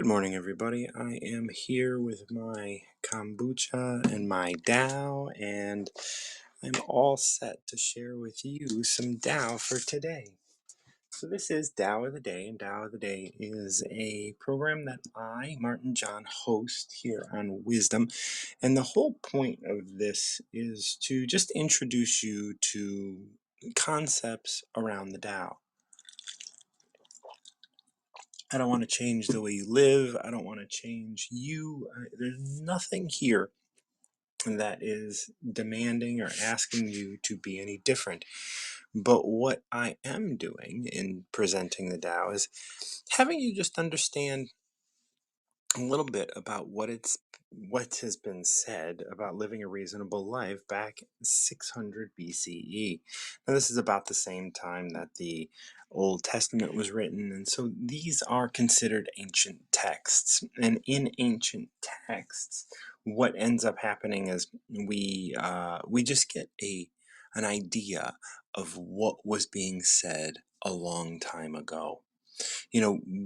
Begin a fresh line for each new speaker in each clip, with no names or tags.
Good morning, everybody. I am here with my kombucha and my Tao, and I'm all set to share with you some Tao for today. So this is Tao of the Day, and Tao of the Day is a program that I, Martin John, host here on Wisdom. And the whole point of this is to just introduce you to concepts around the Tao. I don't want to change the way you live. I don't want to change you. There's nothing here that is demanding or asking you to be any different. But what I am doing in presenting the Tao is having you just understand a little bit about what has been said about living a reasonable life back 600 BCE. Now, this is about the same time that the Old Testament was written, and so these are considered ancient texts. And in ancient texts, what ends up happening is we just get an idea of what was being said a long time ago.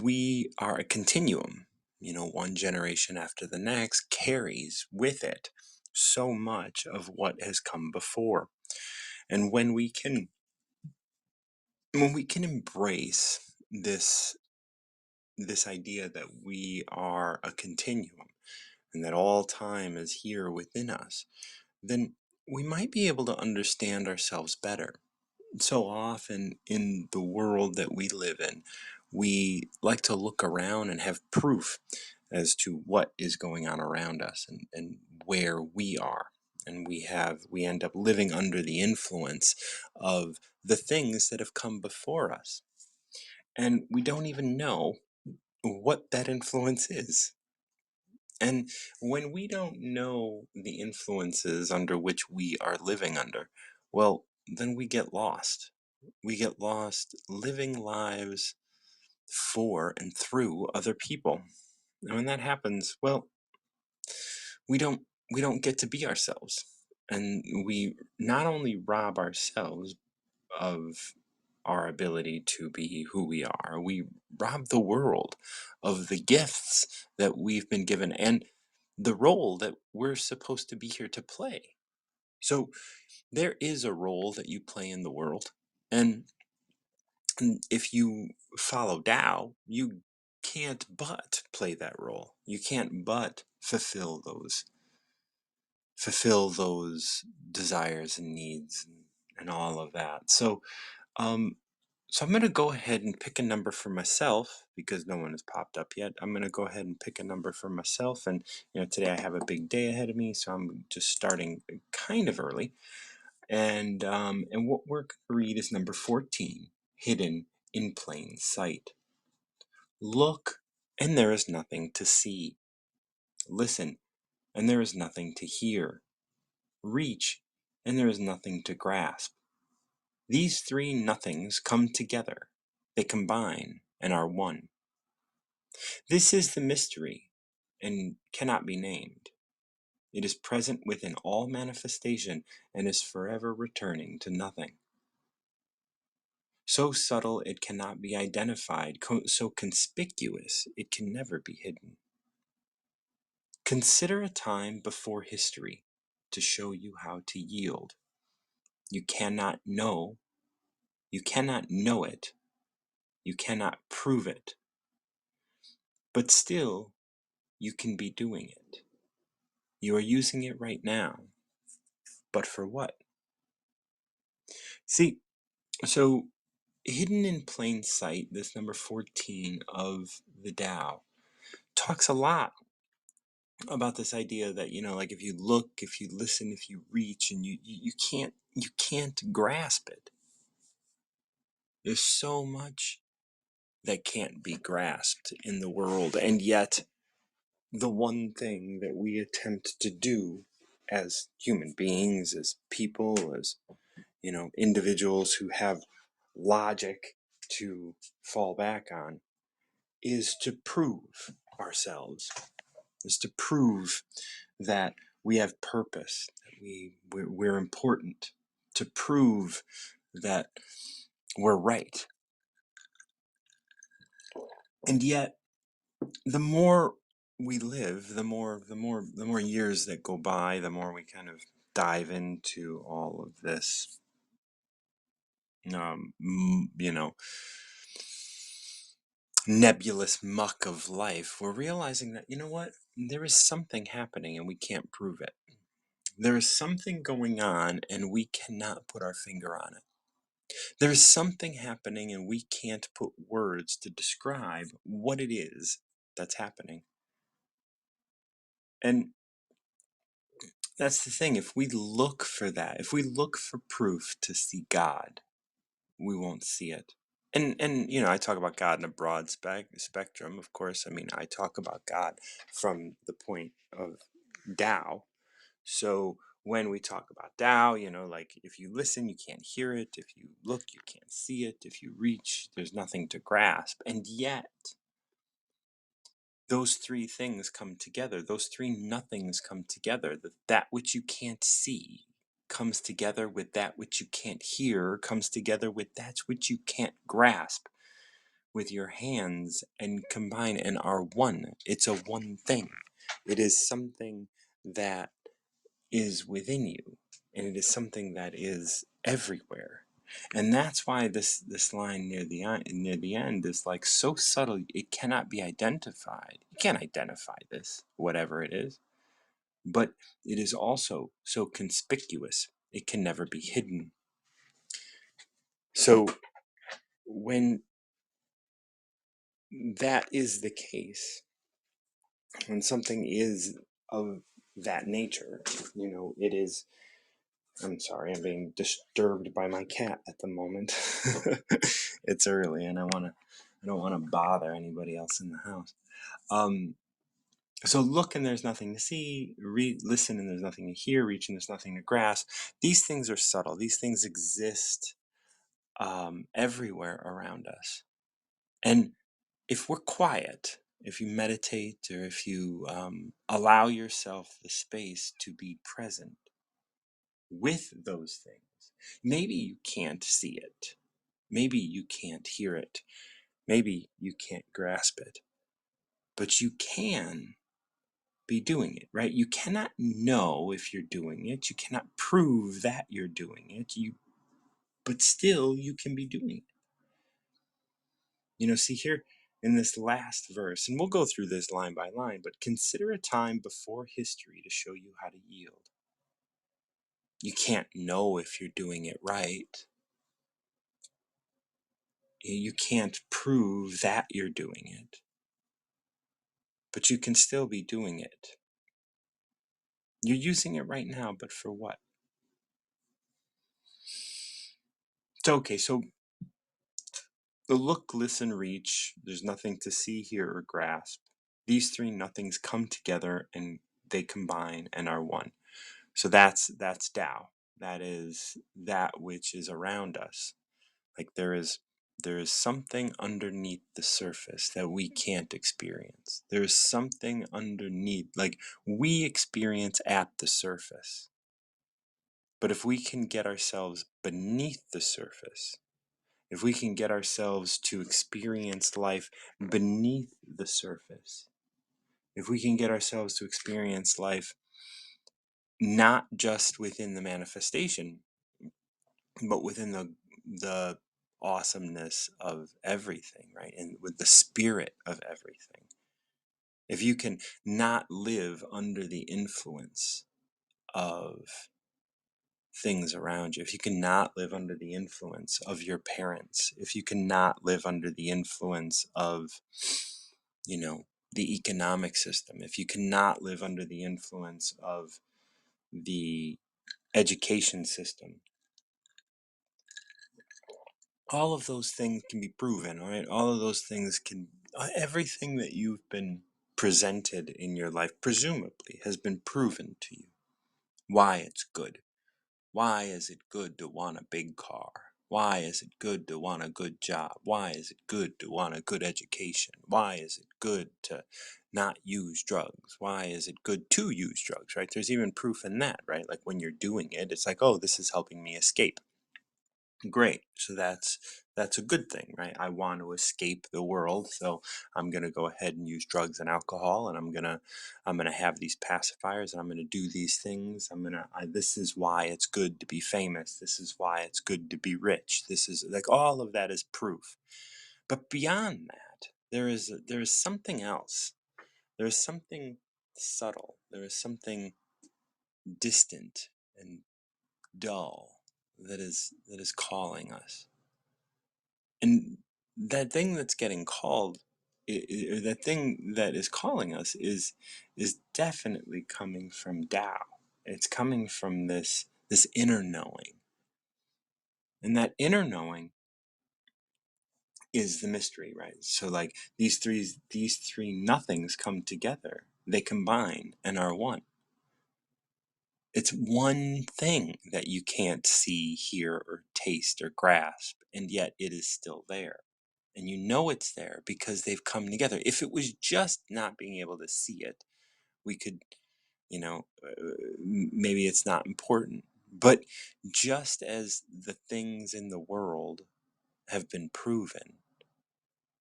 We are a continuum. One generation after the next carries with it so much of what has come before. And when we can embrace this idea that we are a continuum and that all time is here within us, then we might be able to understand ourselves better. So often in the world that we live in, we like to look around and have proof as to what is going on around us and where we are. And we end up living under the influence of the things that have come before us. And we don't even know what that influence is. And when we don't know the influences under which we are living under, well, then we get lost. We get lost living lives for and through other people. And when that happens, well, we don't we don't get to be ourselves. And we not only rob ourselves of our ability to be who we are, we rob the world of the gifts that we've been given and the role that we're supposed to be here to play. So there is a role that you play in the world. And if you follow Tao, you can't but play that role. You can't but fulfill those desires and needs and all of that. Um, so I'm going to go ahead and pick a number for myself because no one has popped up yet. I'm going to go ahead and pick a number for myself. And, today I have a big day ahead of me, so I'm just starting kind of early. And what we're going to read is number 14, hidden in plain sight. Look, and there is nothing to see. Listen, and there is nothing to hear. Reach, and there is nothing to grasp. These three nothings come together. They combine and are one. This is the mystery and cannot be named. It is present within all manifestation and is forever returning to nothing. So subtle it cannot be identified, so conspicuous it can never be hidden. Consider a time before history to show you how to yield. You cannot know it, you cannot prove it, but still you can be doing it. You are using it right now, but for what? See, so hidden in plain sight, this number 14 of the Tao talks a lot about this idea that, like if you look, if you listen, if you reach, and you can't grasp it. There's so much that can't be grasped in the world, and yet the one thing that we attempt to do as human beings, as people, as individuals who have logic to fall back on, is to prove ourselves, is to prove that we have purpose, that we're important, to prove that we're right. And yet, The more we live, the more years that go by, the more we kind of dive into all of this, you know, nebulous muck of life. We're realizing that, you know what, there is something happening and we can't prove it. There is something going on and we cannot put our finger on it. There is something happening and we can't put words to describe what it is that's happening. And that's the thing. If we look for that, if we look for proof to see God, we won't see it. And I talk about God in a broad spectrum. Of course, I mean, I talk about God from the point of Tao. So when we talk about Tao, like if you listen, you can't hear it. If you look, you can't see it. If you reach, there's nothing to grasp. And yet, those three things come together. Those three nothings come together. That which you can't see comes together with that which you can't hear, comes together with that which you can't grasp with your hands and combine and are one. It's a one thing. It is something that is within you, and it is something that is everywhere. And that's why this line near the end is like so subtle it cannot be identified. You can't identify this, whatever it is, but it is also so conspicuous it can never be hidden. So when that is the case, when something is of that nature, it is. I'm sorry, I'm being disturbed by my cat at the moment. It's early and I don't want to bother anybody else in the house. Um, so look and there's nothing to see, listen and there's nothing to hear, reach and there's nothing to grasp. These things are subtle. These things exist everywhere around us. And if we're quiet, if you meditate or if you allow yourself the space to be present with those things, maybe you can't see it. Maybe you can't hear it. Maybe you can't grasp it. But you can be doing it, right? You cannot know if you're doing it. You cannot prove that you're doing it. But still you can be doing it. See here in this last verse, and we'll go through this line by line, but consider a time before history to show you how to yield. You can't know if you're doing it right. You can't prove that you're doing it, but you can still be doing it. You're using it right now, but for what? So, okay, so the look, listen, reach, there's nothing to see, hear, or grasp. These three nothings come together and they combine and are one. So that's Tao. That is that which is around us. Like there is something underneath the surface that we can't experience. There is something underneath, like we experience at the surface. But if we can get ourselves beneath the surface, if we can get ourselves to experience life beneath the surface, if we can get ourselves to experience life not just within the manifestation, but within the awesomeness of everything, right? And with the spirit of everything. If you can not live under the influence of things around you, if you cannot live under the influence of your parents, if you cannot live under the influence of, you know, the economic system, if you cannot live under the influence of the education system, all of those things can be proven, all right? All of those things can, everything that you've been presented in your life, presumably, has been proven to you why it's good. Why is it good to want a big car? Why is it good to want a good job? Why is it good to want a good education? Why is it good to not use drugs? Why is it good to use drugs, right? There's even proof in that, right? Like when you're doing it, it's like, oh, this is helping me escape. Great. So that's a good thing, right? I want to escape the world, so I'm going to go ahead and use drugs and alcohol, and I'm going to have these pacifiers, and I'm going to do these things. This is why it's good to be famous. This is why it's good to be rich. This is like all of that is proof. But beyond that, there is something else. There is something subtle. There is something distant and dull that is calling us. And that thing that's getting called, or that thing that is calling us, is definitely coming from Tao. It's coming from this inner knowing, and that inner knowing is the mystery, right? So like these three nothings come together, they combine and are one. It's one thing that you can't see, hear, or taste or grasp, and yet it is still there. And you know it's there because they've come together. If it was just not being able to see it, we could, maybe it's not important. But just as the things in the world have been proven,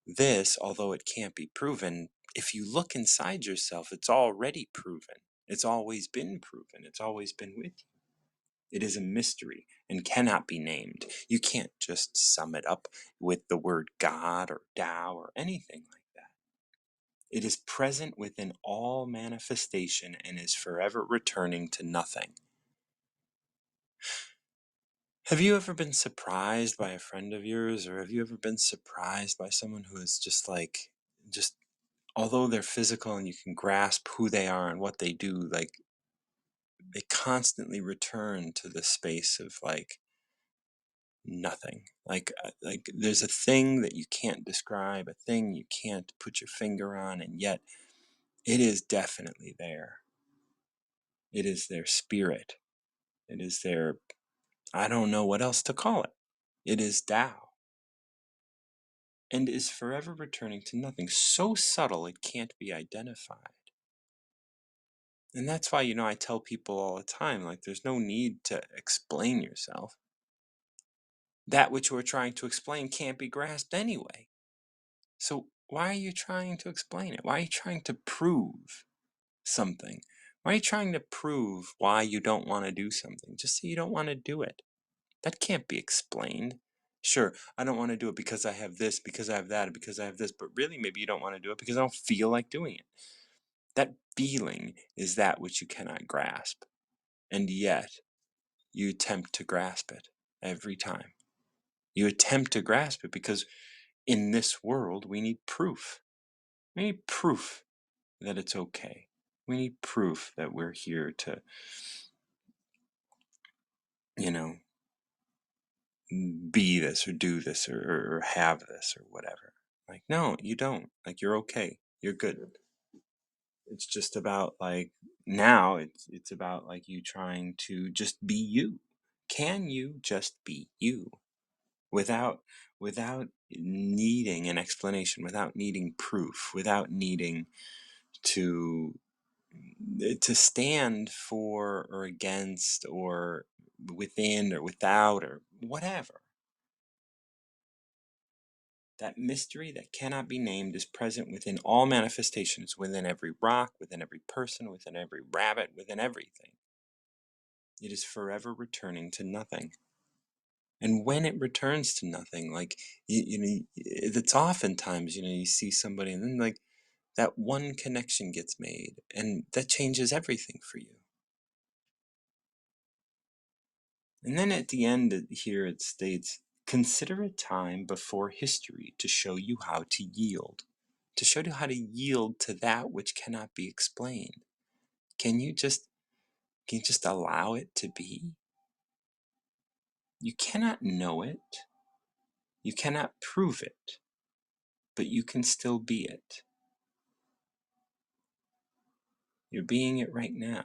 this, although it can't be proven, if you look inside yourself, it's already proven. It's always been proven. It's always been with you. It is a mystery and cannot be named. You can't just sum it up with the word God or Tao or anything like that. It is present within all manifestation and is forever returning to nothing. Have you ever been surprised by a friend of yours, or have you ever been surprised by someone who is just, although they're physical and you can grasp who they are and what they do, like they constantly return to the space of like nothing. Like there's a thing that you can't describe, a thing you can't put your finger on, and yet it is definitely there. It is their spirit. It is their, I don't know what else to call it. It is Tao, and is forever returning to nothing, so subtle it can't be identified. And that's why, I tell people all the time, like, there's no need to explain yourself. That which we're trying to explain can't be grasped anyway. So why are you trying to explain it? Why are you trying to prove something? Why are you trying to prove why you don't want to do something? Just say you don't want to do it. That can't be explained. Sure, I don't want to do it because I have this, because I have that, because I have this, but really maybe you don't want to do it because I don't feel like doing it. That feeling is that which you cannot grasp, and yet you attempt to grasp it every time. You attempt to grasp it because in this world we need proof. We need proof that it's okay. We need proof that we're here to, you know, be this or do this or have this or whatever. Like, no, you don't. Like, you're okay. You're good. It's just about like now it's about like you trying to just be you. Can you just be you without without needing an explanation, without needing proof, without needing to to stand for or against or within or without or whatever. That mystery that cannot be named is present within all manifestations, within every rock, within every person, within every rabbit, within everything. It is forever returning to nothing. And when it returns to nothing, like, it's oftentimes, you see somebody and then like that one connection gets made and that changes everything for you. And then at the end here it states, consider a time before history to show you how to yield. To show you how to yield to that which cannot be explained. Can you just allow it to be? You cannot know it. You cannot prove it, but you can still be it. You're being it right now.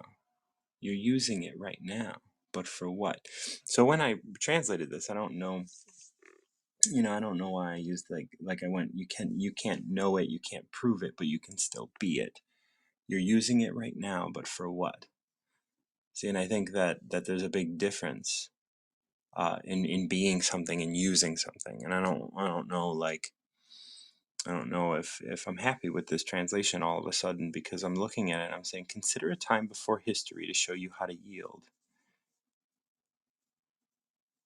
You're using it right now. But for what? So when I translated this, I don't know, I don't know why I used like I went, you can't know it, you can't prove it, but you can still be it. You're using it right now, but for what? See, and I think that there's a big difference in being something and using something. And I don't know, like, I don't know if I'm happy with this translation all of a sudden, because I'm looking at it and I'm saying, consider a time before history to show you how to yield.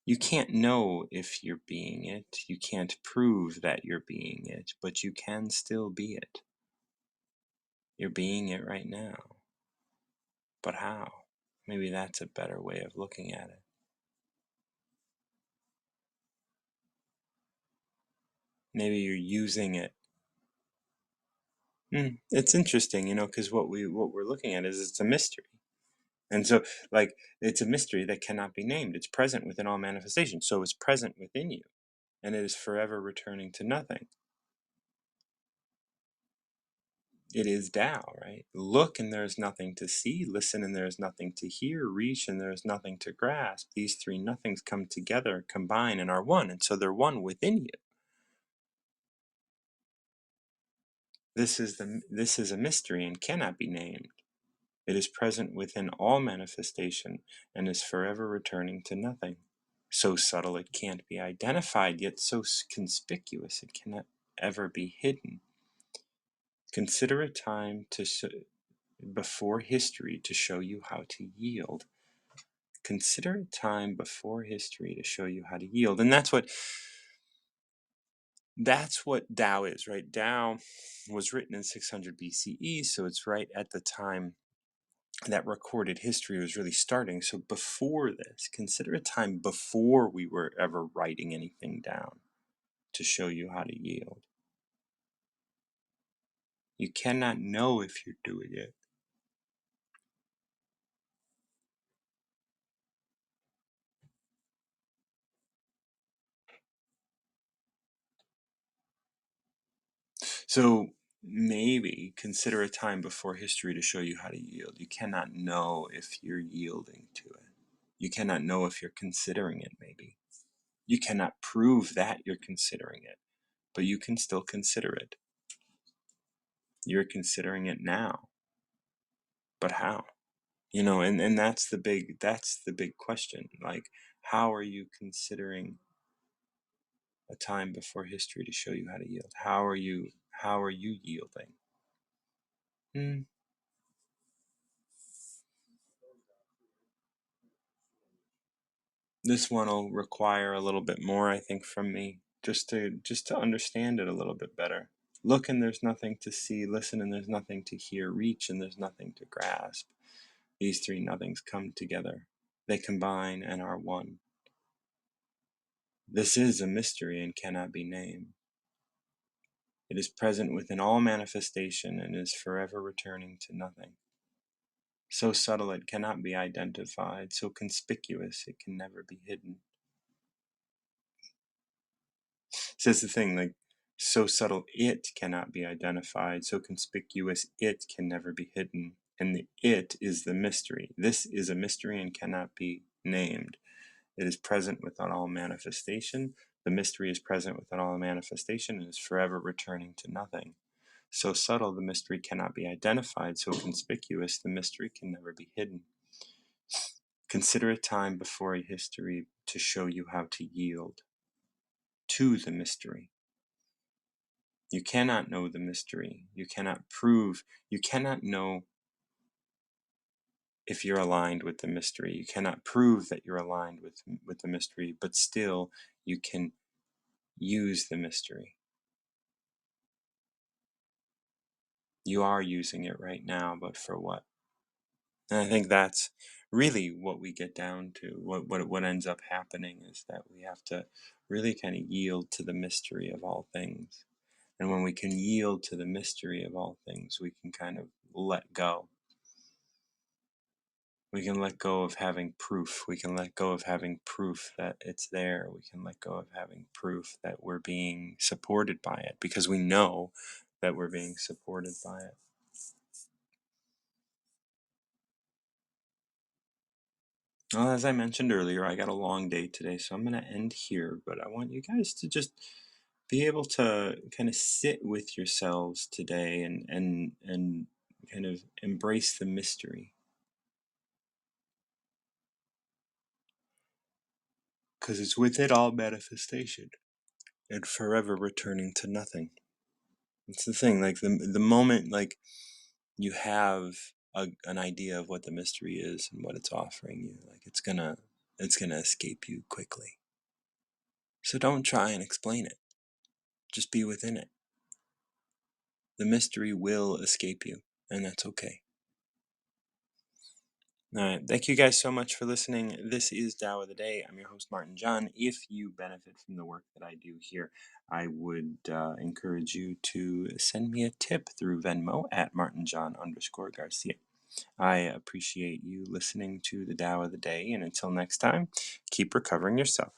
You can't know if you're being it. You can't prove that you're being it, but you can still be it. You're being it right now. But how? Maybe that's a better way of looking at it. Maybe you're using it. It's interesting, because what we're looking at is it's a mystery. And so, like, it's a mystery that cannot be named. It's present within all manifestations. So it's present within you, and it is forever returning to nothing. It is Tao, right? Look, and there is nothing to see. Listen, and there is nothing to hear. Reach, and there is nothing to grasp. These three nothings come together, combine, and are one. And so they're one within you. This is a mystery and cannot be named. It is present within all manifestation and is forever returning to nothing. So subtle it can't be identified, yet so conspicuous it cannot ever be hidden. Consider a time before history to show you how to yield. Consider a time before history to show you how to yield. And that's what Tao is, right? Tao was written in 600 BCE, so it's right at the time that recorded history was really starting. So before this, consider a time before we were ever writing anything down to show you how to yield. You cannot know if you're doing it. So maybe consider a time before history to show you how to yield. You cannot know if you're yielding to it. You cannot know if you're considering it, maybe. You cannot prove that you're considering it, but you can still consider it. You're considering it now, but how? And that's the big question. Like, how are you considering a time before history to show you how to yield? How are you yielding? Hmm. This one will require a little bit more, I think, from me, just to understand it a little bit better. Look, and there's nothing to see. Listen, and there's nothing to hear. Reach, and there's nothing to grasp. These three nothings come together. They combine and are one. This is a mystery and cannot be named. It is present within all manifestation and is forever returning to nothing. So subtle it cannot be identified, so conspicuous it can never be hidden. Says the thing, like, so subtle it cannot be identified, so conspicuous it can never be hidden. And the it is the mystery. This is a mystery and cannot be named. It is present within all manifestation. The mystery is present within all manifestation and is forever returning to nothing. So subtle the mystery cannot be identified, so conspicuous the mystery can never be hidden. Consider a time before a history to show you how to yield to the mystery. You cannot know the mystery. You cannot prove. You cannot know if you're aligned with the mystery. You cannot prove that you're aligned with the mystery, but still you can use the mystery. You are using it right now, but for what? And I think that's really what we get down to. What ends up happening is that we have to really kind of yield to the mystery of all things. And when we can yield to the mystery of all things, we can kind of let go. We can let go of having proof. We can let go of having proof that it's there. We can let go of having proof that we're being supported by it, because we know that we're being supported by it. Well, as I mentioned earlier, I got a long day today, so I'm going to end here. But I want you guys to just be able to kind of sit with yourselves today and kind of embrace the mystery. because it's with it all manifestation and forever returning to nothing. It's the thing, like the moment like you have an idea of what the mystery is and what it's offering you, like it's gonna escape you quickly. So don't try and explain it. Just be within it. The mystery will escape you, and that's okay. All right. Thank you guys so much for listening. This is Tao of the Day. I'm your host, Martin John. If you benefit from the work that I do here, I would encourage you to send me a tip through Venmo at martinjohn_Garcia. I appreciate you listening to the Tao of the Day. And until next time, keep recovering yourself.